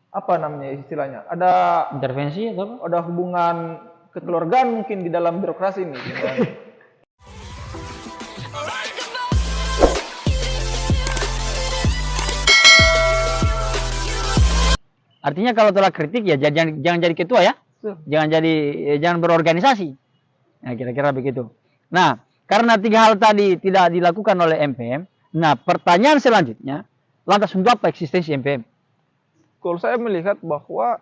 apa namanya istilahnya? Ada Intervensi atau apa? ada hubungan kekeluargaan mungkin di dalam birokrasi ini. Artinya kalau telah kritik ya jangan jadi ketua ya. Jangan berorganisasi. Nah, kira-kira begitu. Nah, karena 3 hal tadi tidak dilakukan oleh MPM, nah pertanyaan selanjutnya, lantas untuk apa eksistensi MPM? Kalau saya melihat bahwa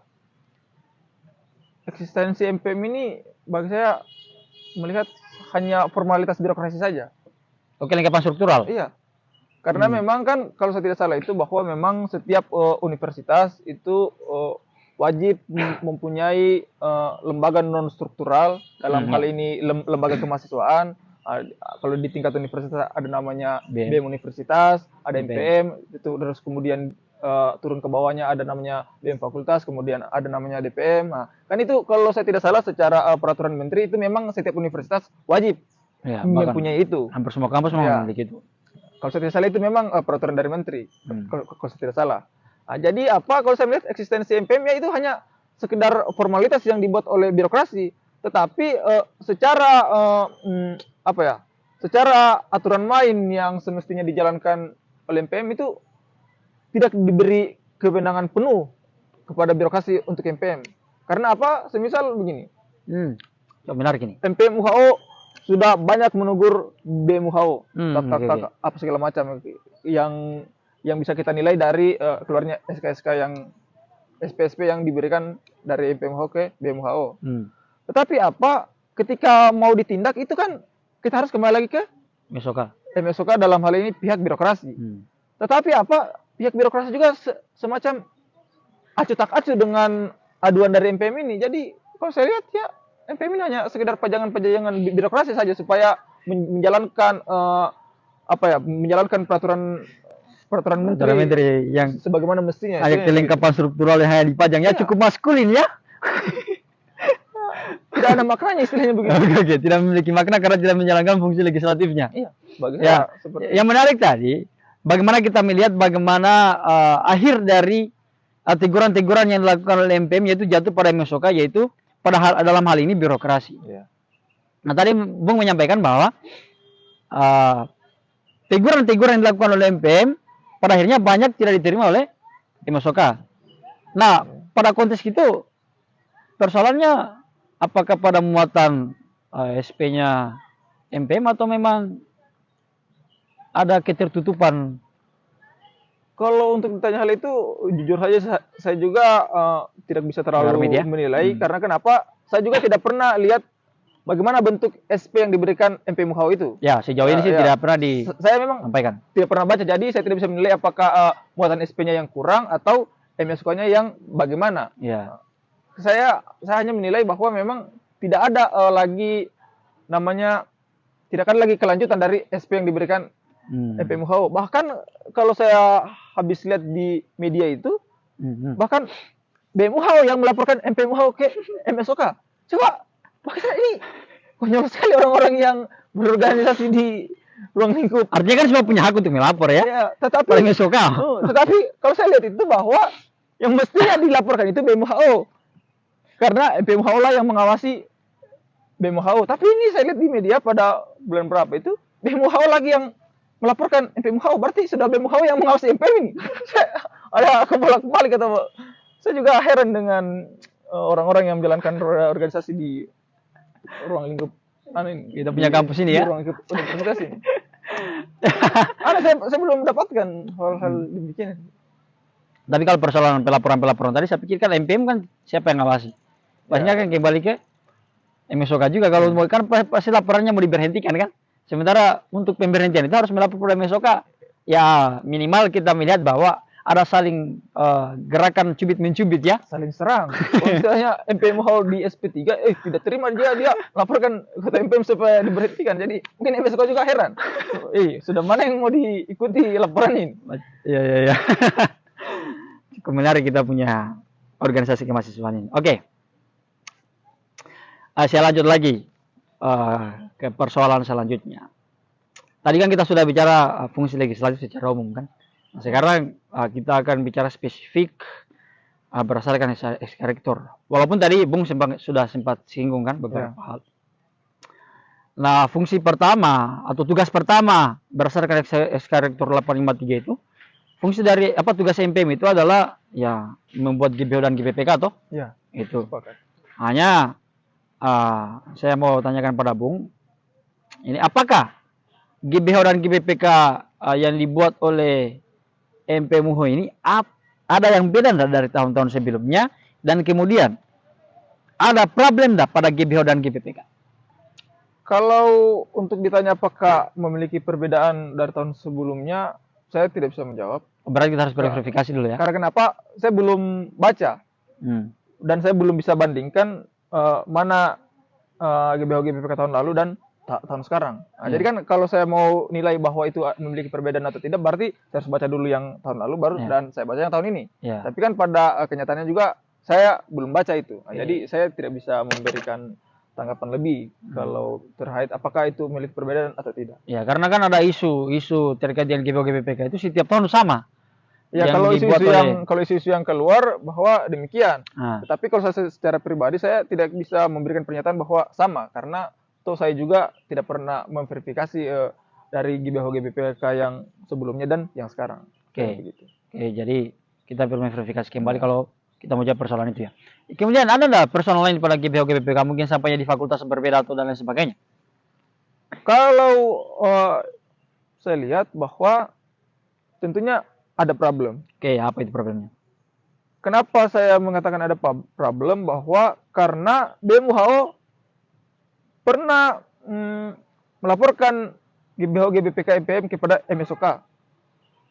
eksistensi MPM ini bagi saya melihat hanya formalitas birokrasi saja. Oke, lengkapan struktural. Iya. Karena memang kan kalau saya tidak salah itu bahwa memang setiap universitas itu wajib mempunyai lembaga non struktural dalam hal ini lembaga kemahasiswaan. Kalau di tingkat universitas ada namanya BEM Universitas, ada MPM, itu terus kemudian turun ke bawahnya ada namanya BEM Fakultas, kemudian ada namanya DPM. Nah, kan itu kalau saya tidak salah secara peraturan menteri itu memang setiap universitas wajib mempunyai itu. Hampir semua kampus memiliki itu. Kalau saya tidak salah itu memang peraturan dari menteri. Kalau saya tidak salah. Nah, jadi apa kalau saya melihat eksistensi MPM ya itu hanya sekedar formalitas yang dibuat oleh birokrasi, tetapi secara apa ya? Secara aturan main yang semestinya dijalankan oleh MPM itu tidak diberi kewenangan penuh kepada birokrasi untuk MPM. Karena apa? Semisal begini. Menarik ini. MPM UHO sudah banyak menegur BEM UHO, apa segala macam yang bisa kita nilai dari keluarnya SK-SK yang SP-SP yang diberikan dari MPM UHO ke BEM UHO. Tetapi apa ketika mau ditindak itu kan kita harus kembali lagi ke MSOK dalam hal ini pihak birokrasi. Tetapi apa pihak birokrasi juga semacam acuh tak acuh dengan aduan dari MPM ini. Jadi kalau saya lihat ya MPM ini hanya sekedar pajangan-pajangan birokrasi saja supaya menjalankan menjalankan peraturan menteri yang sebagaimana mestinya. Ada kelengkapan struktural yang hanya dipajang ya, cukup maskulin ya. Tidak ada maknanya istilahnya begitu. Oke, tidak memiliki makna karena tidak menjalankan fungsi legislatifnya. Iya, bagi saya seperti yang menarik tadi, bagaimana kita melihat bagaimana akhir dari teguran-teguran yang dilakukan oleh MPM yaitu jatuh pada MSOK, yaitu dalam hal ini birokrasi. Nah, tadi Bung menyampaikan bahwa teguran-teguran yang dilakukan oleh MPM pada akhirnya banyak tidak diterima oleh MSOK. Nah, pada konteks itu persoalannya apakah pada muatan SP-nya MPM atau memang ada ketertutupan? Kalau untuk ditanya hal itu, jujur saja saya juga tidak bisa terlalu menilai. Karena kenapa? Saya juga tidak pernah lihat bagaimana bentuk SP yang diberikan MPM UHO itu. Ya, sejauh ini sih tidak pernah saya memang sampaikan. Tidak pernah baca, jadi saya tidak bisa menilai apakah muatan SP-nya yang kurang atau MSK-nya yang bagaimana. Ya. Saya hanya menilai bahwa memang tidak ada lagi namanya, tidak ada lagi kelanjutan dari SP yang diberikan MPM UHO. Bahkan kalau saya habis lihat di media itu, bahkan BEM UHO yang melaporkan MPM UHO ke MSOK. Coba, makanya ini konyol sekali orang-orang yang berorganisasi di ruang lingkup. Artinya kan semua punya hak untuk melapor ya. Ya, tetapi tetapi kalau saya lihat itu bahwa yang mestinya dilaporkan itu BEM UHO. Karena MPM UHO lah yang mengawasi BEM UHO. Tapi ini saya lihat di media pada bulan berapa itu, BEM UHO lagi yang melaporkan MPM UHO, berarti sudah BEM UHO yang mengawasi MPM ini. Ada kebolak-balik atau saya juga heran dengan orang-orang yang menjalankan organisasi di ruang lingkup kita punya kampus ini ya. Ruang lingkup universitas ini. Saya belum mendapatkan hal-hal demikian. Tapi kalau persoalan pelaporan tadi saya pikir kan MPM kan siapa yang ngawasi? Pastinya kan kembali ke MSOK juga. Kalau kan pasti laporannya mau diberhentikan kan. Sementara untuk pemberhentian itu harus melapor ke MSOK. Ya minimal kita melihat bahwa ada saling gerakan cubit-mencubit ya. Saling serang. Kalau misalnya MPM UHO di SP3, tidak terima dia laporkan ke MPM supaya diberhentikan. Jadi mungkin MSOK juga heran. Sudah mana yang mau diikuti laporan ini? Iya. Cukup menarik kita punya organisasi kemahasiswaan ini. Oke. Saya lanjut lagi ke persoalan selanjutnya. Tadi kan kita sudah bicara fungsi legislatif secara umum kan. Nah, sekarang kita akan bicara spesifik berdasarkan SK Rektor. Walaupun tadi Bung sudah sempat singgung kan beberapa hal. Nah, fungsi pertama atau tugas pertama berdasarkan SK Rektor 853 itu, fungsi dari tugas MPM itu adalah ya membuat GBH dan GPPK toh? Ya. Itu. Sepakat. Hanya saya mau tanyakan pada Bung, ini apakah GBH dan GPPK yang dibuat oleh MPMUH ini ada yang beda dari tahun-tahun sebelumnya, dan kemudian ada problem pada GBH dan GPPK? Kalau untuk ditanya apakah memiliki perbedaan dari tahun sebelumnya, saya tidak bisa menjawab. Berarti kita harus verifikasi dulu ya. Karena kenapa? Saya belum baca dan saya belum bisa bandingkan mana GBH GPPK tahun lalu dan tahun sekarang. Nah, jadi kan kalau saya mau nilai bahwa itu memiliki perbedaan atau tidak, berarti saya harus baca dulu yang tahun lalu baru dan saya baca yang tahun ini. Tapi kan pada kenyataannya juga saya belum baca itu. Nah, jadi saya tidak bisa memberikan tanggapan lebih kalau terkait apakah itu memiliki perbedaan atau tidak. Ya, karena kan ada isu terkait dengan GBH GPPK itu setiap tahun sama. Ya, kalau isu-isu yang keluar bahwa demikian. Tetapi kalau saya secara pribadi saya tidak bisa memberikan pernyataan bahwa sama, karena saya juga tidak pernah memverifikasi dari GBH GPPK yang sebelumnya dan yang sekarang. Oke, jadi kita perlu memverifikasi kembali kalau kita mau jawab persoalan itu ya. Kemudian ada nggak persoalan lain pada GBH GPPK, mungkin sampainya di fakultas berbeda atau dan lain sebagainya? Kalau saya lihat bahwa tentunya ada problem. Oke, apa itu problemnya? Kenapa saya mengatakan ada problem? Bahwa karena BMUHO pernah melaporkan GBH GPPK MPM kepada MSOK.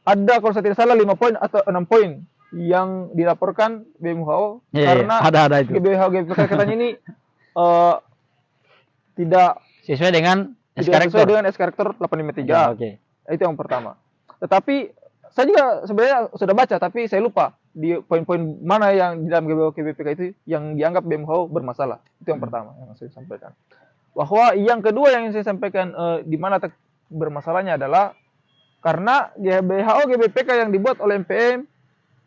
Ada kalau saya tidak salah 5 poin atau 6 poin yang dilaporkan BMUHO karena ada itu. GBH GPPK katanya ini tidak sesuai dengan SK Rektor 853. Itu yang pertama. Tetapi saya juga sebenarnya sudah baca, tapi saya lupa di poin-poin mana yang di dalam GBH GPPK itu yang dianggap BMUHO bermasalah. Itu yang pertama yang saya sampaikan. Bahwa yang kedua yang saya sampaikan di mana bermasalahnya adalah karena GBH GPPK yang dibuat oleh MPM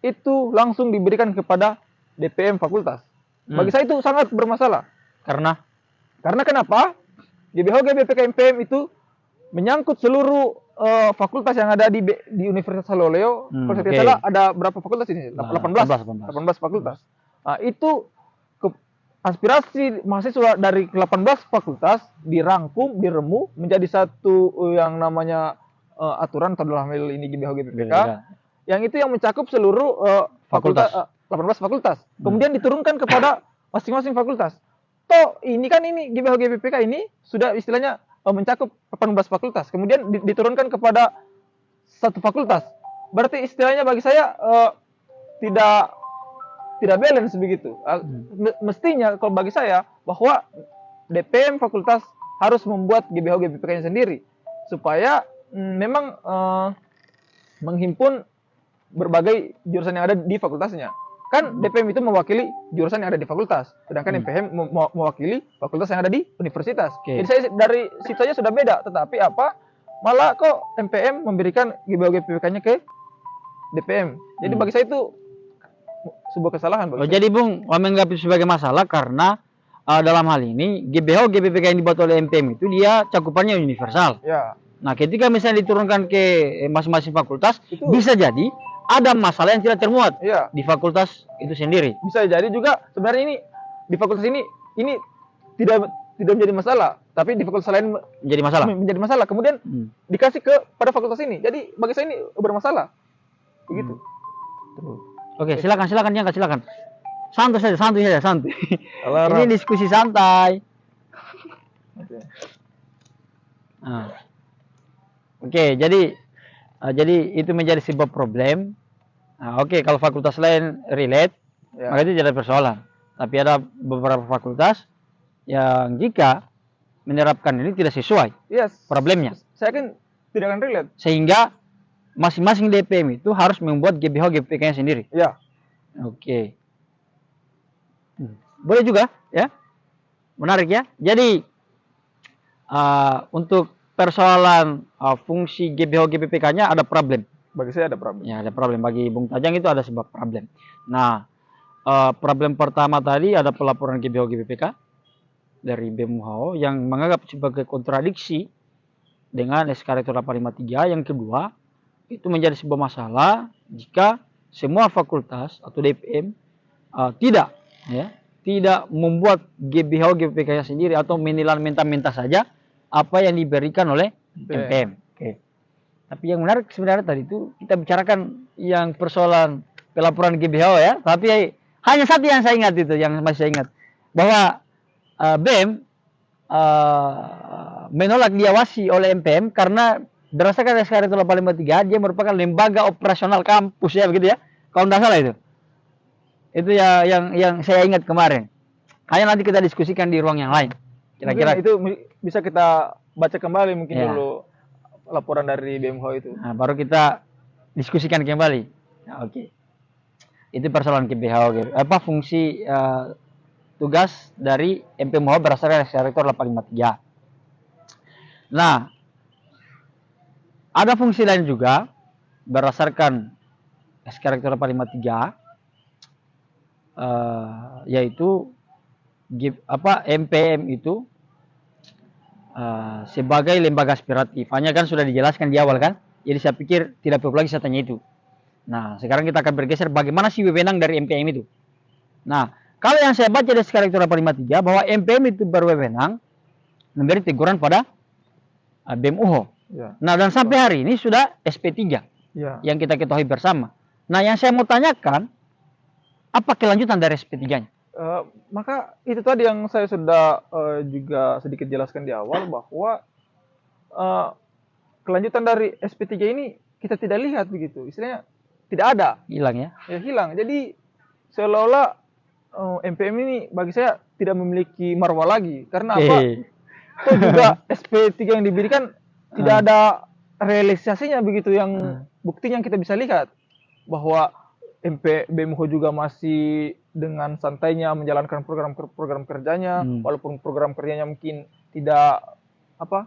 itu langsung diberikan kepada DPM fakultas. Bagi saya itu sangat bermasalah. Karena kenapa? GBH GPPK MPM itu menyangkut seluruh fakultas yang ada di Universitas Haloleo. Kalau saya tidak salah ada berapa fakultas ini? 18 fakultas. Nah, itu aspirasi mahasiswa dari 18 fakultas dirangkum, diremu menjadi satu yang namanya aturan atau dalam hal ini GBH GPPK. Yang itu yang mencakup seluruh fakultas 18 fakultas. Kemudian diturunkan kepada masing-masing fakultas. Ini GBH GPPK ini sudah istilahnya mencakup 18 fakultas. Kemudian diturunkan kepada satu fakultas. Berarti istilahnya bagi saya tidak balance begitu. Mestinya kalau bagi saya bahwa DPM fakultas harus membuat GBH GPPK-nya sendiri supaya memang menghimpun berbagai jurusan yang ada di fakultasnya. Kan DPM itu mewakili jurusan yang ada di fakultas, sedangkan MPM mewakili fakultas yang ada di universitas. Jadi saya dari situ saja sudah beda, tetapi malah kok MPM memberikan GBH GPPK-nya ke DPM. Jadi bagi saya itu sebuah kesalahan. Jadi Bung menganggap itu sebagai masalah karena dalam hal ini GBH GPPK yang dibuat oleh MPM itu dia cakupannya universal. Ya. Nah, ketika misalnya diturunkan ke masing-masing fakultas, bisa jadi ada masalah yang tidak termuat di fakultas itu sendiri. Bisa jadi juga sebenarnya ini di fakultas ini tidak menjadi masalah, tapi di fakultas lain menjadi masalah. Kemudian dikasih pada fakultas ini. Jadi bagi saya ini bermasalah. Begitu. Oke, silakan Jangka, silakan. Santai saja. Ini diskusi santai. Oke, jadi itu menjadi sebuah problem. Oke, kalau fakultas lain relate, maka itu tidak persoalan. Tapi ada beberapa fakultas yang jika menerapkan ini tidak sesuai problemnya. Saya kan tidak akan relate. Sehingga masing-masing DPM itu harus membuat GBH GPPK-nya sendiri. Ya. Oke. Boleh juga, ya. Menarik ya. Jadi untuk persoalan fungsi GBH GPPK-nya ada problem. Bagi saya ada problem. Ya, ada problem. Bagi Bung Tajang itu ada sebuah problem. Nah, problem pertama tadi ada pelaporan GBH GBPK dari BEM-WHO yang menganggap sebagai kontradiksi dengan SK Rektor 853. Yang kedua, itu menjadi sebuah masalah jika semua fakultas atau DPM tidak membuat GBH GBPK-nya sendiri atau menilai minta-minta saja apa yang diberikan oleh MPM. Oke. Tapi yang menarik sebenarnya tadi itu kita bicarakan yang persoalan pelaporan GBH ya, tapi hanya satu yang saya ingat itu, yang masih saya ingat, bahwa BEM menolak diawasi oleh MPM karena berdasarkan SK Rektor 853 dia merupakan lembaga operasional kampus ya begitu ya, kalau tidak salah itu. Itu ya yang saya ingat kemarin. Hanya nanti kita diskusikan di ruang yang lain. Kira-kira itu bisa kita baca kembali mungkin dulu laporan dari BMH itu. Nah, baru kita diskusikan kembali. Nah, oke. Itu persoalan GBH. Apa fungsi tugas dari MPMH berdasarkan SK Rektor 853. Nah, ada fungsi lain juga berdasarkan SK Rektor 853, yaitu MPM itu sebagai lembaga aspiratif. Hanya kan sudah dijelaskan di awal kan, jadi saya pikir tidak perlu lagi saya tanya itu. Nah, sekarang kita akan bergeser bagaimana sih wewenang dari MPM itu. Nah, kalau yang saya baca dari SK Rektor 853 bahwa MPM itu berwewenang memberi teguran pada BEM-UHO. Ya. Nah, dan sampai hari ini sudah SP3 yang kita ketahui bersama. Nah, yang saya mau tanyakan, apa kelanjutan dari SP3-nya? Maka itu tadi yang saya sudah juga sedikit jelaskan di awal bahwa kelanjutan dari SP3 ini kita tidak lihat begitu, istilahnya tidak ada. Hilang ya? Ya hilang. Jadi seolah-olah MPM ini bagi saya tidak memiliki marwah lagi. Karena apa? Itu juga SP3 yang diberikan tidak ada realisasinya begitu, yang bukti yang kita bisa lihat bahwa BEM-UHO juga masih dengan santainya menjalankan program kerjanya, walaupun program kerjanya mungkin tidak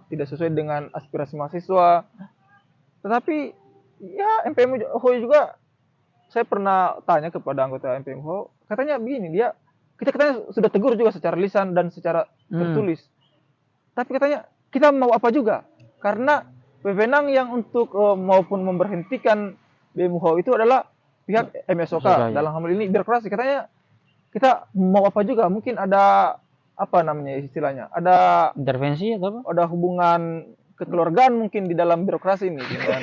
sesuai dengan aspirasi mahasiswa. Tetapi ya MPM-UHO juga, saya pernah tanya kepada anggota MPM-UHO, katanya begini, kita katanya sudah tegur juga secara lisan dan secara tertulis. Tapi katanya kita mau apa juga, karena wewenang yang untuk maupun memberhentikan BEM-UHO itu adalah pihak MSOK, dalam hal ini birokrasi. Katanya kita mau apa juga, mungkin ada istilahnya, ada intervensi atau apa? Ada hubungan kekeluargaan mungkin di dalam birokrasi ini dengan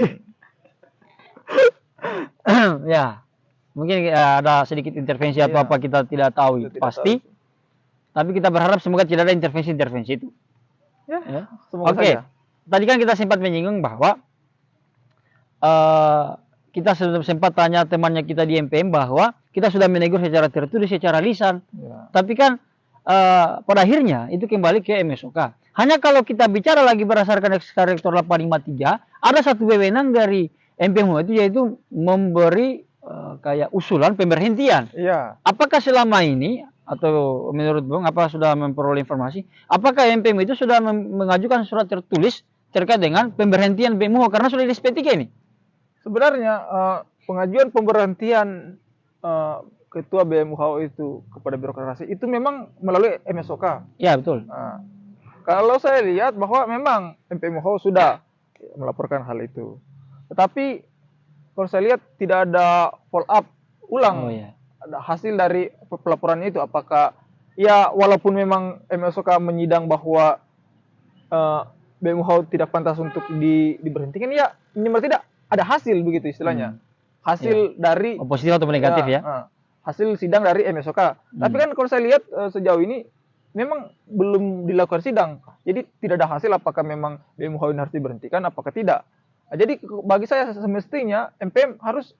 ya, mungkin ada sedikit intervensi atau apa, kita tidak tahu itu pasti. Tapi kita berharap semoga tidak ada intervensi itu. Ya. Semoga saja. Tadi kan kita sempat menyinggung bahwa kita sempat tanya temannya kita di MPM bahwa kita sudah menegur secara tertulis, secara lisan. Tapi kan pada akhirnya itu kembali ke MSOK. Hanya kalau kita bicara lagi berdasarkan SK Rektor 853, ada satu wewenang dari MPM itu, yaitu memberi kayak usulan pemberhentian. Ya. Apakah selama ini, atau menurut Bung, apa sudah memperoleh informasi, apakah MPM itu sudah mengajukan surat tertulis terkait dengan pemberhentian BEM-UHO karena sudah di SP3 ini? Sebenarnya pengajuan pemberhentian ketua BEM-UHO itu kepada birokrasi itu memang melalui MSOK. Ya, betul. Nah, kalau saya lihat bahwa memang MPM-UHO sudah melaporkan hal itu. Tetapi kalau saya lihat tidak ada follow up ulang. Ada hasil dari pelaporannya itu, apakah ya walaupun memang MSOK menyidang bahwa BEM-UHO tidak pantas untuk diberhentikan, ya minimal tidak ada hasil begitu istilahnya. Hasil dari positif atau negatif hasil sidang dari MSOK. Tapi kan kalau saya lihat sejauh ini memang belum dilakukan sidang. Jadi tidak ada hasil apakah memang BEM-UHO ini harus diberhentikan apakah tidak. Nah, jadi bagi saya semestinya MPM harus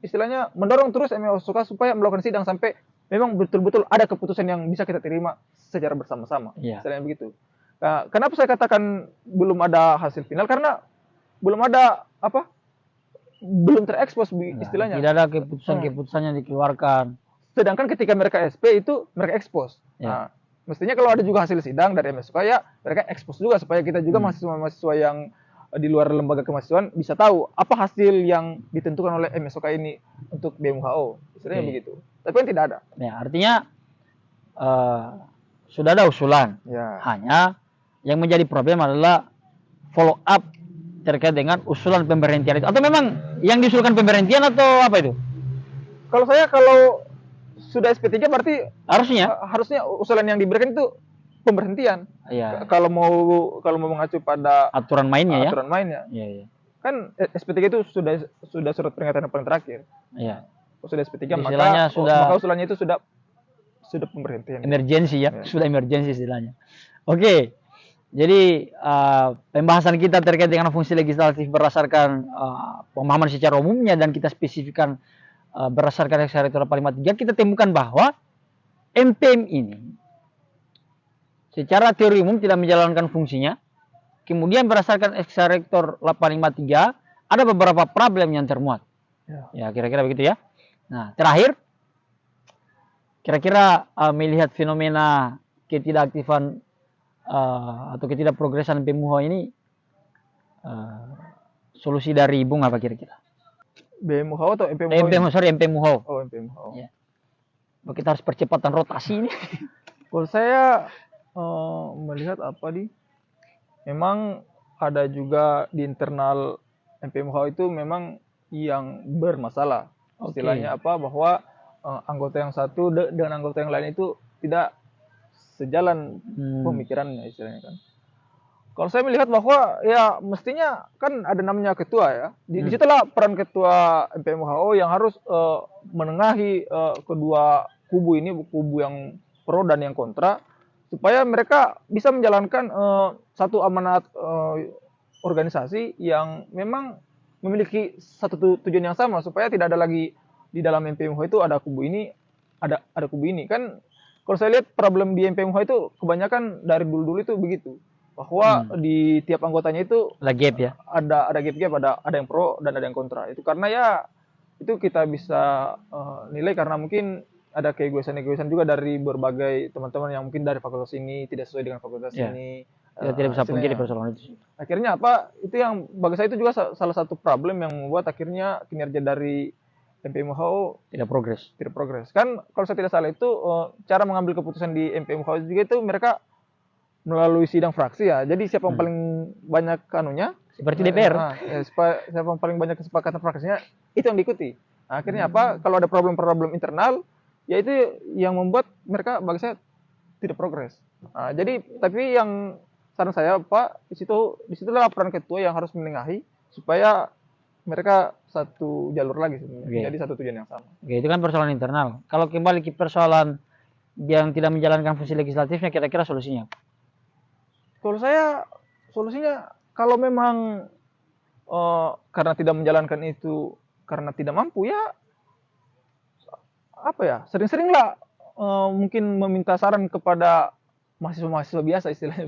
istilahnya mendorong terus MSOK supaya melakukan sidang sampai memang betul-betul ada keputusan yang bisa kita terima secara bersama-sama. Istilahnya begitu. Nah, kenapa saya katakan belum ada hasil final? Karena belum ada belum terekspos istilahnya. Tidak ada keputusan yang dikeluarkan. Sedangkan ketika mereka SP itu mereka ekspos. Nah, mestinya kalau ada juga hasil sidang dari MSOK, ya mereka ekspos juga supaya kita juga mahasiswa-mahasiswa yang di luar lembaga kemahasiswaan bisa tahu apa hasil yang ditentukan oleh MSOK ini untuk BEM-UHO. Istilahnya begitu. tapi kan tidak ada. Ya, artinya sudah ada usulan. Ya. Hanya yang menjadi problem adalah follow up terkait dengan usulan pemberhentian itu. Atau memang yang diusulkan pemberhentian atau apa itu? Kalau saya kalau sudah SP3 berarti Harusnya harusnya usulan yang diberikan itu pemberhentian. Iya. Kalau mau mengacu pada Aturan mainnya aturan mainnya. Iya, iya. Kan SP3 itu sudah surat peringatan yang paling terakhir. Iya. Kalau sudah SP3 Istilahnya maka usulannya itu sudah pemberhentian. Emergensi ya. Ya. Sudah emergensi istilahnya. Oke. Jadi pembahasan kita terkait dengan fungsi legislatif berdasarkan pemahaman secara umumnya dan kita spesifikkan berdasarkan Eksarektor 853, kita temukan bahwa MPM ini secara teori umum tidak menjalankan fungsinya. Kemudian berdasarkan Eksarektor 853 ada beberapa problem yang termuat. Ya, kira-kira begitu ya. Nah, terakhir kira-kira melihat fenomena ketidakaktifan atau ketidakprogresan PMUHO ini, solusi dari Bung apa kira-kira? BMUHO atau MPMUHO? MPMUHO. Oh, MPMUHO. Ya. Kita harus percepatan rotasi ini. Kalau saya melihat apa memang ada juga di internal MPMUHO itu memang yang bermasalah. Istilahnya apa? Bahwa anggota yang satu dengan anggota yang lain itu tidak sejalan pemikirannya istilahnya kan. Kalau saya melihat bahwa ya mestinya kan ada namanya ketua ya. Di situlah peran ketua MPMUHO yang harus menengahi kedua kubu ini, kubu yang pro dan yang kontra, supaya mereka bisa menjalankan satu amanat organisasi yang memang memiliki satu tujuan yang sama, supaya tidak ada lagi di dalam MPMUHO itu ada kubu ini, ada kubu ini kan. Kalau saya lihat problem di MPMUHO itu kebanyakan dari dulu-dulu itu begitu, bahwa di tiap anggotanya itu ada gap ya, ada gap-gap, ada yang pro dan ada yang kontra. Itu karena ya itu kita bisa nilai karena mungkin ada keegoisan juga dari berbagai teman-teman yang mungkin dari fakultas ini tidak sesuai dengan fakultas ini. Kita tidak bisa pungkiri persoalan itu. Akhirnya apa? Itu yang bagi saya itu juga salah satu problem yang membuat akhirnya kinerja dari MPMUHO tidak progres. Kan kalau saya tidak salah itu cara mengambil keputusan di MPMUHO juga itu mereka melalui sidang fraksi ya. Jadi siapa yang paling banyak kanunya seperti DPR. Siapa yang paling banyak kesepakatan fraksinya itu yang diikuti. Nah, akhirnya apa? Kalau ada problem-problem internal, ya itu yang membuat mereka bagi saya tidak progres. Nah, jadi tapi yang saran saya Pak, disitulah peran ketua yang harus menengahi supaya mereka satu jalur lagi sebenarnya, jadi satu tujuan yang sama. Oke, itu kan persoalan internal. Kalau kembali ke persoalan yang tidak menjalankan fungsi legislatifnya, kira-kira solusinya? Kalau saya solusinya kalau memang karena tidak menjalankan itu karena tidak mampu ya apa ya, sering-seringlah mungkin meminta saran kepada mahasiswa biasa istilahnya.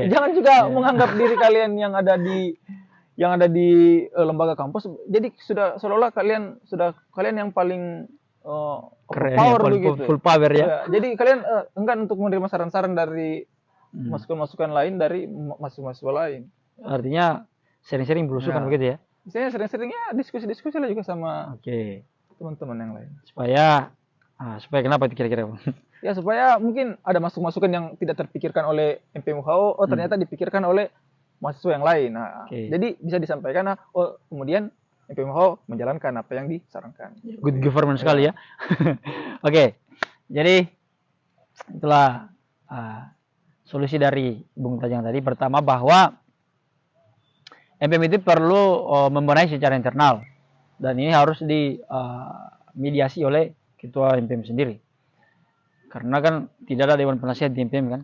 Jangan juga menganggap diri kalian yang ada di lembaga kampus jadi sudah seolah-olah kalian yang paling power begitu. Full power ya. Jadi kalian enggan untuk menerima saran-saran dari masukan-masukan lain dari mahasiswa lain. Artinya sering-sering berusukan begitu ya. Misalnya sering-seringnya diskusi-diskusi lah juga sama teman-teman yang lain. Supaya kenapa itu kira-kira? Ya supaya mungkin ada masukan yang tidak terpikirkan oleh MPMUHO, ternyata dipikirkan oleh mahasiswa yang lain. Nah, jadi bisa disampaikan, kemudian MPMUHO menjalankan apa yang disarankan. Good government sekali ya. Oke, jadi itulah solusi dari Bung Tajang tadi. Pertama bahwa MPM itu perlu membenahi secara internal dan ini harus dimediasi oleh ketua MPM sendiri. Karena kan tidak ada dewan penasihat di MPM kan.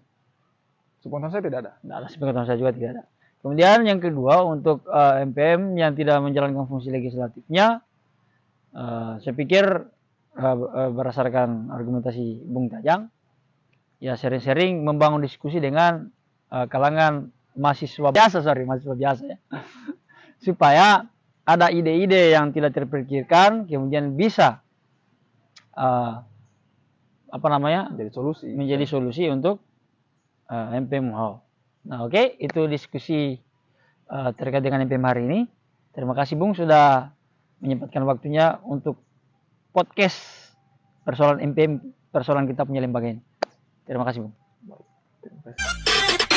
Sepengetahuan saya tidak ada. Tidak ada, sepengetahuan saya juga tidak ada. Kemudian yang kedua untuk MPM yang tidak menjalankan fungsi legislatifnya, saya pikir berdasarkan argumentasi Bung Tajang, ya sering-sering membangun diskusi dengan kalangan mahasiswa biasa ya, supaya ada ide-ide yang tidak terpikirkan kemudian bisa menjadi solusi untuk MPMUHO. Nah, itu diskusi terkait dengan MPM hari ini. Terima kasih Bung sudah menyempatkan waktunya untuk podcast persoalan MPM, persoalan kita punya lembaga ini. Terima kasih, Bung. Terima kasih.